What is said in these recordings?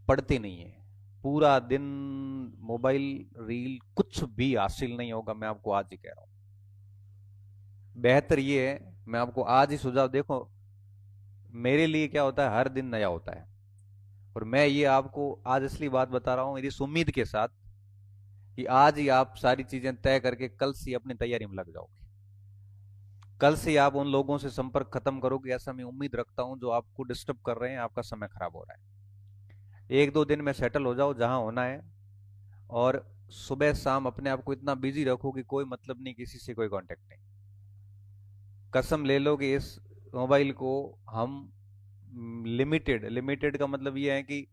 पढ़ते नहीं है। पूरा दिन मोबाइल, रील, कुछ भी हासिल नहीं होगा, मैं आपको आज ही कह रहा हूँ। बेहतर ये है, मैं आपको आज ही सुझाव, देखो मेरे लिए क्या होता है, हर दिन नया होता है। और मैं ये आपको आज असली बात बता रहा हूँ इस उम्मीद के साथ कि आज ही आप सारी चीजें तय करके कल से ही अपनी तैयारी में लग जाओगे। कल से आप उन लोगों से संपर्क खत्म करोगे, ऐसा मैं उम्मीद रखता हूं जो आपको डिस्टर्ब कर रहे हैं, आपका समय खराब हो रहा है। एक दो दिन में सेटल हो जाओ जहां होना है। और सुबह शाम अपने आप को इतना बिजी रखो कि कोई मतलब नहीं, किसी से कोई कांटेक्ट नहीं। कसम ले लो कि इस मोबाइल को हम लिमिटेड, लिमिटेड का मतलब ये है कि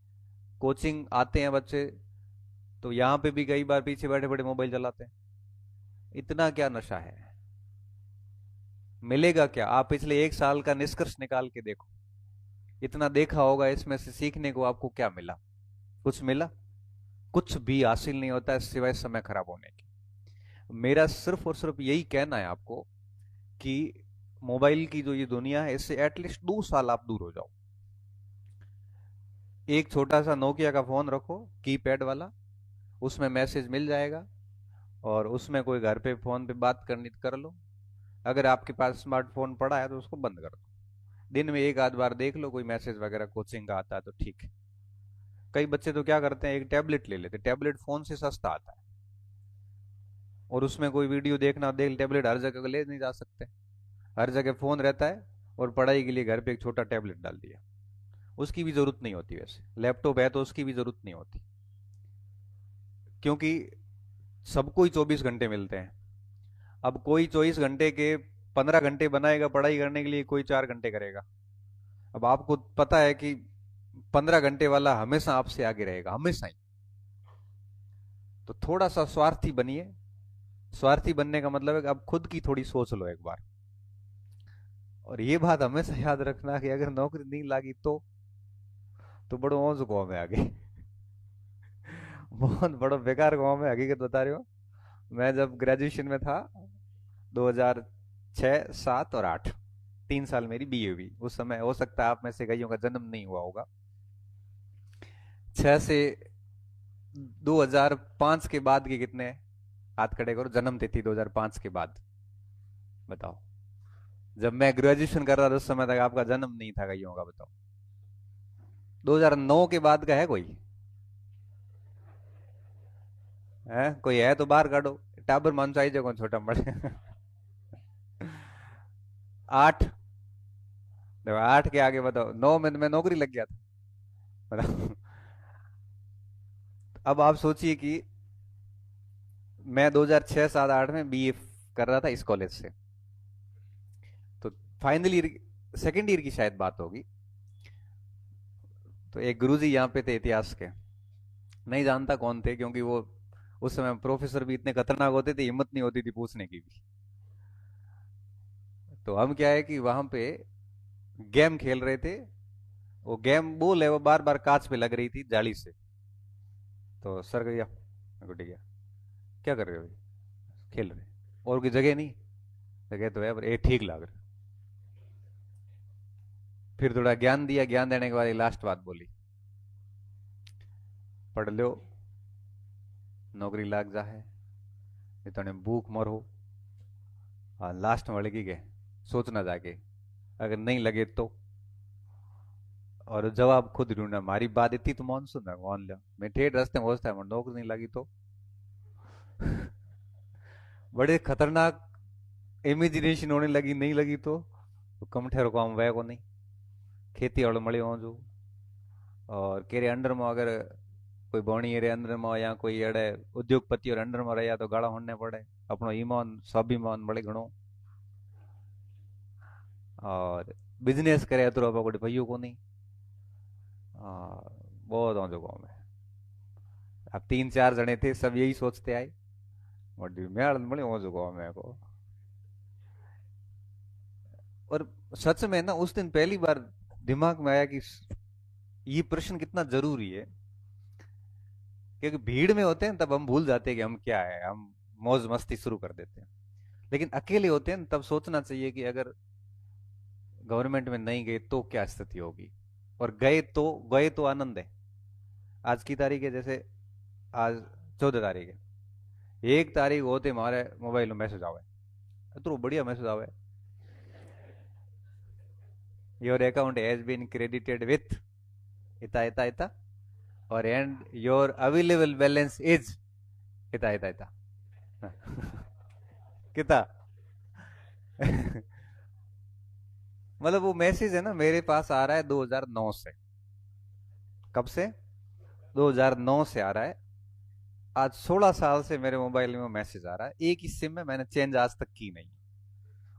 कोचिंग आते हैं बच्चे तो यहाँ पे भी कई बार पीछे बैठे बैठे मोबाइल चलाते हैं। इतना क्या नशा है, मिलेगा क्या? आप पिछले एक साल का निष्कर्ष निकाल के देखो। इतना देखा होगा, इसमें से सीखने को आपको क्या मिला? कुछ मिला? कुछ भी हासिल नहीं होता है सिवाय समय खराब होने के। मेरा सिर्फ और सिर्फ यही कहना है आपको कि मोबाइल की जो ये दुनिया है, इससे एटलीस्ट 2 साल आप दूर हो जाओ। एक छोटा सा नोकिया का फोन रखो, कीपैड वाला, उसमें मैसेज मिल जाएगा। और उसमें कोई घर पे फोन पे बात करनी तो कर लो। अगर आपके पास स्मार्टफोन पड़ा है तो उसको बंद कर दो। दिन में एक आध बार देख लो, कोई मैसेज वगैरह कोचिंग का आता है तो ठीक है। कई बच्चे तो क्या करते हैं, एक टैबलेट ले लेते, टैबलेट फोन से सस्ता आता है। और उसमें कोई वीडियो देखना देख, टैबलेट हर जगह ले नहीं जा सकते, हर जगह फोन रहता है। और पढ़ाई के लिए घर पे एक छोटा टैबलेट डाल दिया, उसकी भी जरूरत नहीं होती। वैसे लैपटॉप है तो उसकी भी जरूरत नहीं होती, क्योंकि सबको ही 24 घंटे मिलते हैं। अब कोई 24 घंटे के 15 घंटे बनाएगा पढ़ाई करने के लिए, कोई 4 घंटे करेगा। अब आपको पता है कि 15 घंटे वाला हमेशा आपसे आगे रहेगा, हमेशा ही। तो थोड़ा सा स्वार्थी बनिए। स्वार्थी बनने का मतलब है कि आप खुद की थोड़ी सोच लो एक बार। और ये बात हमेशा याद रखना कि अगर नौकरी नहीं लगी तो बड़ो मौज गाँव में आगे। बहुत बड़ा बेकार गाँव में, हकीकत बता रहे हो। मैं जब ग्रेजुएशन में था, 2006, 7 और 8, 3 साल मेरी बीए हुई। उस समय हो सकता है आप में से कईयों का जन्म नहीं हुआ होगा। 6 से 2005 के बाद के कितने हैं? हाथ खड़े करो, जन्म तिथि 2005 के बाद बताओ। जब मैं ग्रेजुएशन कर रहा था उस समय तक आपका जन्म नहीं था कईयों का, बताओ। 2009 के बाद का है कोई? है कोई? है तो बाहर काढो। टाबर मान चाहिए कौन छोटा बड़े। 8, देखो 8 के आगे बताओ, 9 में तो मैं नौकरी लग गया था, बताओ। अब आप सोचिए कि मैं 2006, 7, 8 में बीए कर रहा था इस कॉलेज से। तो फाइनल ईयर, सेकेंड ईयर की शायद बात होगी। तो एक गुरुजी यहाँ पे थे इतिहास के, नहीं जानता कौन थे, क्योंकि वो उस समय प्रोफेसर भी इतने खतरनाक होते थे, हिम्मत नहीं होती थी पूछने की भी। तो हम क्या है कि वहां पे गेम खेल रहे थे। वो गेम बोल है, वो बार बार कांच पे लग रही थी जाली से। तो सर गया, मैं को, ठीक है, क्या कर रहे हो? खेल रहे, और कोई जगह नहीं? जगह तो है पर ये ठीक लग रहा। फिर थोड़ा ज्ञान दिया, ज्ञान देने के बाद लास्ट बात बोली, पढ़ लो, नौकरी लाग जा है, नहीं तो भूख मरो। हाँ, लास्ट में लगी गए, सोचना जाके, अगर नहीं लगे तो। और जवाब खुद ढूंढना, हमारी बात इतनी तो मान सुन, मान लो मैं ठेठ रास्ते में पहुंचता है, नौकरी नहीं लगी तो। बड़े खतरनाक इमेजिनेशन होने लगी, नहीं लगी तो कम ठहरो काम वह को नहीं, खेती वालों मड़े हो जो। और केरे अंडर में अगर कोई बणी रे अंदर में, या कोई अड़े उद्योगपति और अंडर में रहा तो गाड़ा होने पड़े। अपनो ईमान स्वाभिमान बड़े घणो। और बिजनेस करे तो पकड़ भैया को नहीं। बहुत हो जो गाँव में। अब 3 4 जने थे, सब यही सोचते आए, बड़ी मैं बड़े हो जो गाँव में को। और सच में ना, उस दिन पहली बार दिमाग में आया कि ये प्रश्न कितना जरूरी है। क्योंकि भीड़ में होते हैं तब हम भूल जाते हैं कि हम क्या है, हम मौज मस्ती शुरू कर देते हैं। लेकिन अकेले होते हैं तब सोचना चाहिए कि अगर गवर्नमेंट में नहीं गए तो क्या स्थिति होगी। और गए तो आनंद है। आज की तारीख है, जैसे आज 14 तारीख है, 1 तारीख होते हमारे मोबाइल में मैसेज आवे, इतना बढ़िया मैसेज आवे, your account has been credited with इता इता इता, और and your available balance is इता इता इता। कितना? मतलब वो मैसेज है ना, मेरे पास आ रहा है 2009 से। कब से? 2009 से आ रहा है। आज 16 साल से मेरे मोबाइल में वो मैसेज आ रहा है, एक ही सिम में, मैंने चेंज आज तक की नहीं,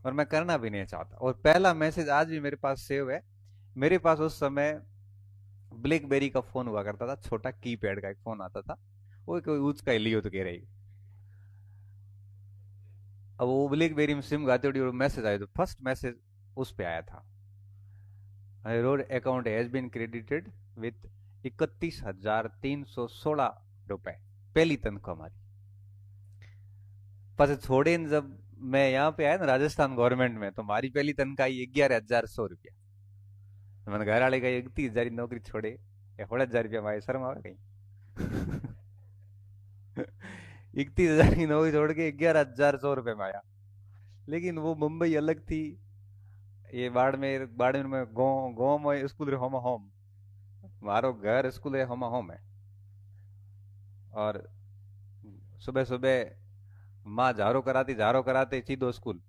और मैं करना भी नहीं चाहता। और पहला मैसेज आज भी मेरे पास सेव है। मेरे पास उस समय ब्लैकबेरी का फोन हुआ करता था, छोटा कीपैड का एक फोन आता था, वो कोई यूज का लियो तो कह रही। अब वो ब्लैकबेरी में सिम गाते हुए मैसेज आया, तो फर्स्ट मैसेज उस पे आया था, your account has been credited with 31,316 रुपए, पहली तनख्वाह हमारी। पर छोड़े न, जब मैं यहाँ पे आया ना राजस्थान गवर्नमेंट में, तो हमारी पहली तनख्वाह आई 11,100 रुपया। मैंने घर वाले कहा 31,000 की नौकरी छोड़े, या 16,000 रुपया हमारे शर्म आवे कहीं। 31,000 की नौकरी छोड़ के 11,100 रुपये में आया। लेकिन वो मुंबई अलग थी, ये बाड़मेर, बाड़मेर में गाँव गाँव में स्कूल रे होम होम, मारो घर स्कूल रे होम होम है। और सुबह सुबह माँ झारो कराती सीधो स्कूल,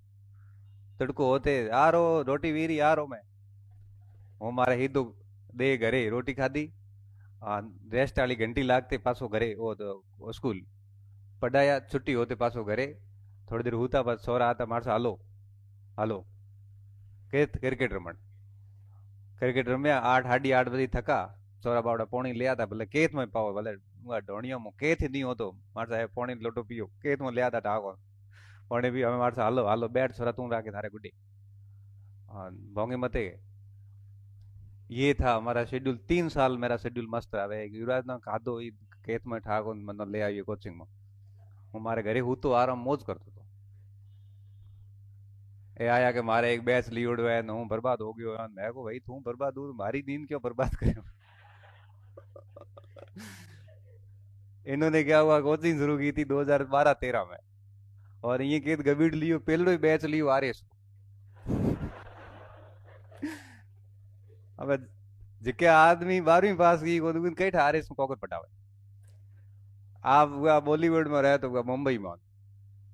तड़को होते आ रो रोटी वीरी आ रो मैं, वो मारे हीधो दे घरे रोटी खाधी, रेस्ट वाली घंटी लागते पासो घरे वो तो स्कूल पढ़ाया, छुट्टी होते पासो घरे, थोड़ी देर होता बस छोरा आता मारसा हालो हालो क्रिकेट रमण। क्रिकेट रम्या 8 साढ़े 8 बजे थका, छोरा बावड़ा पोणी ले आता, भले केत में पाओ, भले ढोणियों में केत ही नहीं हो तो मार साहब पोणी लोटो पियो, केत में ले आता ढाको पोणी भी हमें मार सा हालो हालो बैठ छोरा तू राके थारे गुड्डी, भोंगे मते। ये था हमारा शेड्यूल, 3 साल मेरा शेड्यूल मस्त रहा। युवराज ना खाधो ई खेत में ठाको मतलब ले आइए कोचिंग में, हमारे घरे हूँ तो आराम मौज करतो तो। ए आया कि मारे एक बैच ली उड़ो है, हूँ बर्बाद हो गयो है। मैं को भाई तू बर्बाद हो, मारी नींद क्यों बर्बाद करे। इन्होंने क्या हुआ, कोचिंग शुरू की थी 2012-13 में, और ये खेत गबीड़ लियो पहलो ही बैच लियो आरएस। अब जिके आदमी 12वीं पास की को कई आरएस में कॉकर पटावे। आप हुआ बॉलीवुड में रहे तो हुआ मुंबई में,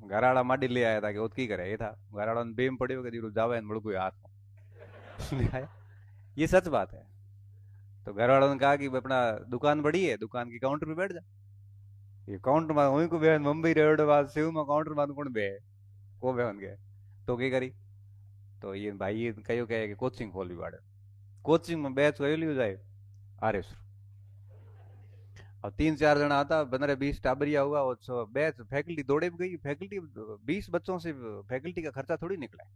घराड़ा माडी ले आया था कि उसकी करे, ये था घराड़ा ने बेम पड़े कि जावे मुड़को हाथ में ले आया। ये सच बात है। तो घर वालों ने कहा कि अपना दुकान बड़ी है, दुकान की काउंटर पे बैठ जा। ये काउंटर में वहीं को बे मुंबई रेवड़े बाद शिव में काउंटर में कौन बे, को बे गए तो क्या करी। तो ये भाई ये कहो कहे कि कोचिंग खोलवी वाड़े, कोचिंग में बैच वही लियो जाए आरे शुरू। और 3-4 जना आता, 15-20 टाबरिया हुआ, और बैच फैकल्टी दौड़े भी गई, फैकल्टी 20 बच्चों से फैकल्टी का खर्चा थोड़ी निकला है।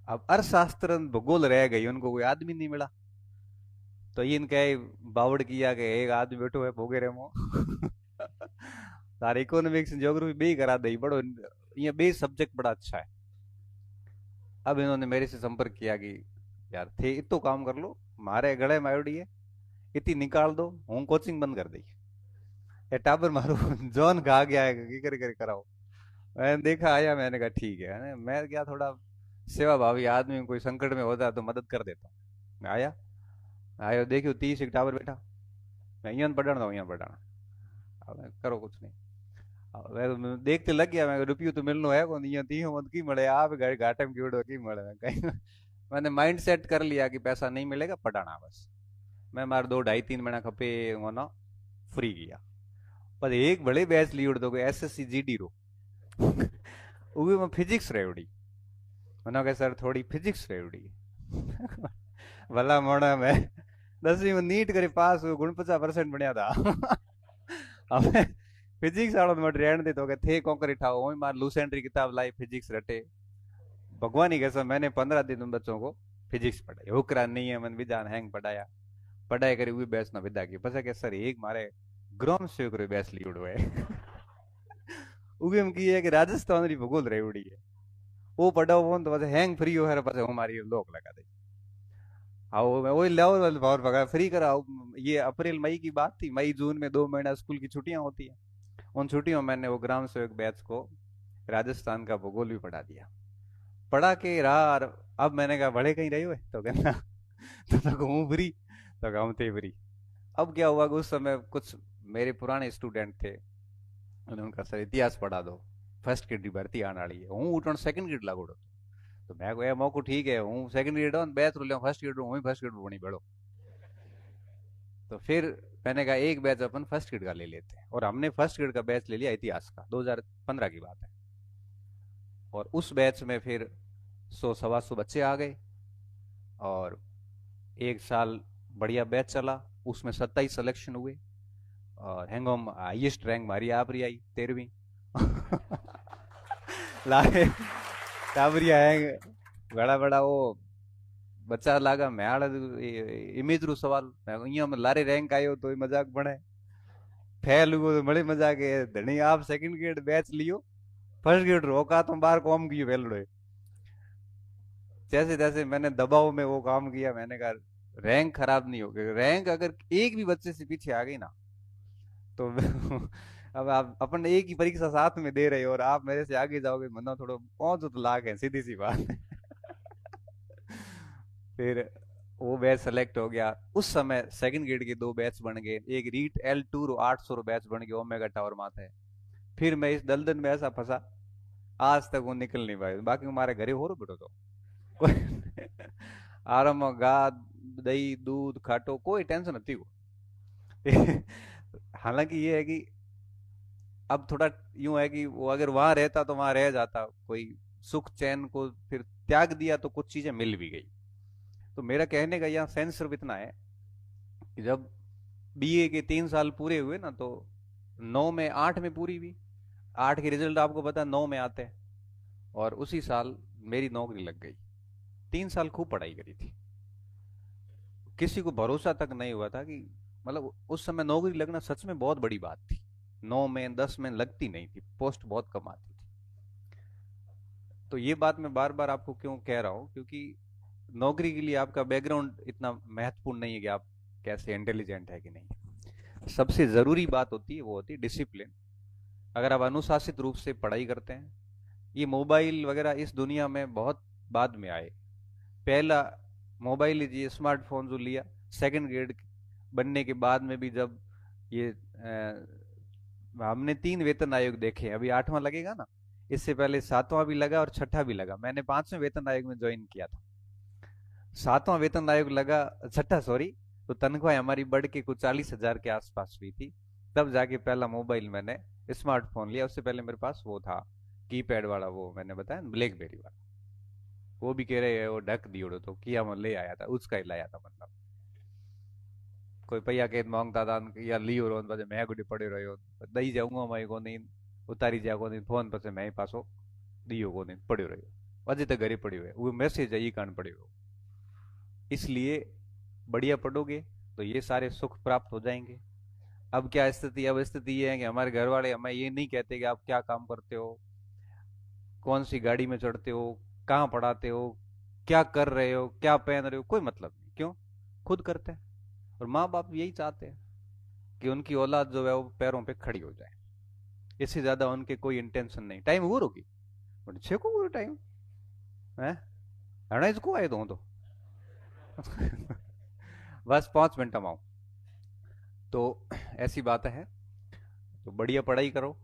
अब अर्थशास्त्र भूगोल रह गई, उनको कोई आदमी नहीं मिला, तो ये इनका बावड़ किया कि एक आदमी बैठो है भोगे रे मो। तार इकोनॉमिक्स ज्योग्राफी बे करा दे बड़ो, ये बे सब्जेक्ट बड़ा अच्छा है। अब इन्होंने मेरे से संपर्क किया कि यार थे इतो काम कर लो, मारे गले में आयोडी है, इतनी निकाल दो, हूँ कोचिंग बंद कर दी। ये टाबर मारो जॉन खा गया है कि करे कराओ। मैंने देखा आया, मैंने कहा ठीक है, मैं क्या थोड़ा सेवा भावी आदमी, कोई संकट में होता है तो मदद कर देता हूँ। मैं आया, आयो देखियो 30 एक टावर बैठा, मैं यहाँ पढ़ाना था, यहाँ पढ़ाना, अब मैं करो कुछ नहीं। अब मैं देखते लग गया, मैं रुपये तो मिलनो है कौन, यहाँ 30 मत की मिले, आप घाटे में कीड़ो की मिले कहीं। मैंने माइंड सेट कर लिया कि पैसा नहीं मिलेगा, पढ़ाना बस। मैं मार 2 ढाई 3 महीना खपे होना फ्री किया। पर एक बड़े बैच ली उड़ दो एसएससी जीडी रो। उगे में फिजिक्स रहे उड़ी, मैंने कहा सर थोड़ी फिजिक्स रहे उड़ी। भला मोड़ा मैं 10वीं में नीट करे पास हुए, 49% बनया था। हमें फिजिक्स वालों में रहने दे तो थे कौकर ठाओ, वही मार लूसेंट्री किताब लाई फिजिक्स रटे। भगवान ही कैसा, मैंने 15 दिन उन बच्चों को फिजिक्स पढ़ाई, हुकरा नहीं है मन विधान हैंग पढ़ाया, पढ़ाई करी हुई बैच ना विदा की। पता क्या सर एक मारे ग्राम सेवक रे बैच ली उड़ो है। उगे हम की है कि राजस्थान री भूगोल रही उड़ी है, वो पढ़ाओ वो तो बस हैंग फ्री हो है, बस हमारी लोक लगा दे। आओ मैं वही लाओ और भगा फ्री कराओ। ये अप्रैल मई की बात थी, मई जून में 2 महीना स्कूल की छुट्टियां होती हैं। उन छुट्टियों में मैंने वो ग्राम सेवक बैच को राजस्थान का भूगोल भी पढ़ा दिया। पढ़ा के रहा और अब मैंने कहा बड़े कहीं रहे हुए तो कहना तो हूँ फ्री, तो कहूँ थे फ्री। अब क्या हुआ कि उस समय कुछ मेरे पुराने स्टूडेंट थे, उन्होंने उनका सर इतिहास पढ़ा दो, फर्स्ट ग्रेड की भर्ती आने वाली है, हूँ उठन सेकंड ग्रेड लागू। तो मैं को मौको ठीक है, हूँ सेकंड ग्रेड हूँ बैच रो फर्स्ट ग्रेड हूँ फर्स्ट ग्रेड बनी बेड़ो। तो फिर मैंने कहा एक बैच अपन फर्स्ट ग्रेड का ले लेते हैं, और हमने फर्स्ट ग्रेड का बैच ले लिया इतिहास का, 2015 की बात है। और उस बैच में फिर 100 सवा 100 बच्चे आ गए, और एक साल बढ़िया बैच चला। उसमें 27 सिलेक्शन हुए, और हैंगोम हाईएस्ट रैंक हमारी आप रही आई 13वीं। लाए टाबरिया है बड़ा बड़ा वो बच्चा लागा मैं इमेज रू सवाल मैं अहियां में लारे रैंक आयो तो मजाक बने, फेल हुआ तो बड़े मजाक है धनी आप सेकंड ग्रेड बैच लियो, फर्स्ट ग्रेड रोका तो बाहर कॉम की फेल रहे। जैसे जैसे मैंने दबाव में वो काम किया, मैंने कहा रैंक खराब नहीं होगी, रैंक अगर एक भी बच्चे से पीछे आ गई ना तो अब आप अपन एक ही परीक्षा साथ में दे रहे हो और आप मेरे से आगे जाओगे, मनो थोड़ा पहुंचो तो लाग है, सीधी सी बात है। फिर वो बैच सेलेक्ट हो गया। उस समय सेकंड ग्रेड के 2 बैच बन गए, एक रीट L2 800 बैच बन गया ओमेगा टावर माथा है। फिर मैं इस दलदल में ऐसा फंसा, आज तक वो निकल नहीं पाया। बाकी हमारे घरे हो रो बेटो तो कोई आराम गा दही दूध खाटो कोई टेंशन नहीं वो। हालांकि ये है कि अब थोड़ा यूं है कि वो अगर वहां रहता तो वहां रह जाता, कोई सुख चैन को फिर त्याग दिया तो कुछ चीजें मिल भी गई। तो मेरा कहने का यहाँ सेंस सिर्फ इतना है कि जब बीए के 3 साल पूरे हुए ना, तो 9 में 8 में पूरी हुई। 8 के रिजल्ट आपको पता है 9 में आते हैं, और उसी साल मेरी नौकरी लग गई। 3 साल खूब पढ़ाई करी थी, किसी को भरोसा तक नहीं हुआ था कि मतलब उस समय नौकरी लगना सच में बहुत बड़ी बात थी। 9 में 10 में लगती नहीं थी, पोस्ट बहुत कम आती थी। तो ये बात मैं बार बार आपको क्यों कह रहा हूँ, क्योंकि नौकरी के लिए आपका बैकग्राउंड इतना महत्वपूर्ण नहीं है कि आप कैसे इंटेलिजेंट है कि नहीं। सबसे जरूरी बात होती है वो होती है डिसिप्लिन। अगर आप अनुशासित रूप से पढ़ाई करते हैं, ये मोबाइल वगैरह इस दुनिया में बहुत बाद में आए। पहला मोबाइल लीजिए, स्मार्टफोन जो लिया सेकंड ग्रेड बनने के बाद में भी, जब ये हमने 3 वेतन आयोग देखे, अभी 8वां लगेगा ना, इससे पहले 7वां भी लगा और छठा भी लगा। मैंने 5वें वेतन आयोग में ज्वाइन किया था, 7वां वेतन आयोग लगा, छठा सॉरी, तो तनख्वाह हमारी बढ़ के कुछ 40,000 के आसपास हुई थी। तब जाके पहला मोबाइल मैंने स्मार्टफोन लिया। उससे पहले मेरे पास वो था कीपैड वाला, वो मैंने बताया ब्लैकबेरी वाला। वो भी कह रहे हैं वो ढक दियो, तो किया मैं ले आया था, उसका ही लाया था मतलब। कोई पैया के मांगता था या लियो रो પછી मैं गुडी पड़े रहो, दई जाऊंगा मैं को नहीं, उतारी जा को नहीं फोन पर मैं पासो दियो को नहीं पड़ो रहो, अजे तक घरे पड़ो है वो मैसेज है ये कान पड़ो। इसलिए बढ़िया पढ़ोगे तो ये सारे सुख प्राप्त हो जाएंगे। अब क्या स्थिति, अब स्थिति ये है कि हमारे घर वाले हमें ये नहीं कहते कि आप क्या काम करते हो, कौन सी गाड़ी में चढ़ते हो, कहाँ पढ़ाते हो, क्या कर रहे हो, क्या पहन रहे हो, कोई मतलब नहीं। क्यों? खुद करते हैं। और माँ बाप यही चाहते हैं कि उनकी औलाद जो है वो पैरों पे खड़ी हो जाए, इससे ज्यादा उनके कोई इंटेंशन नहीं। टाइम वो रोकी बट छे को वो टाइम है हड़ा इसको आए तो बस 5 मिनट हम आओ। तो ऐसी बात है, तो बढ़िया पढ़ाई करो,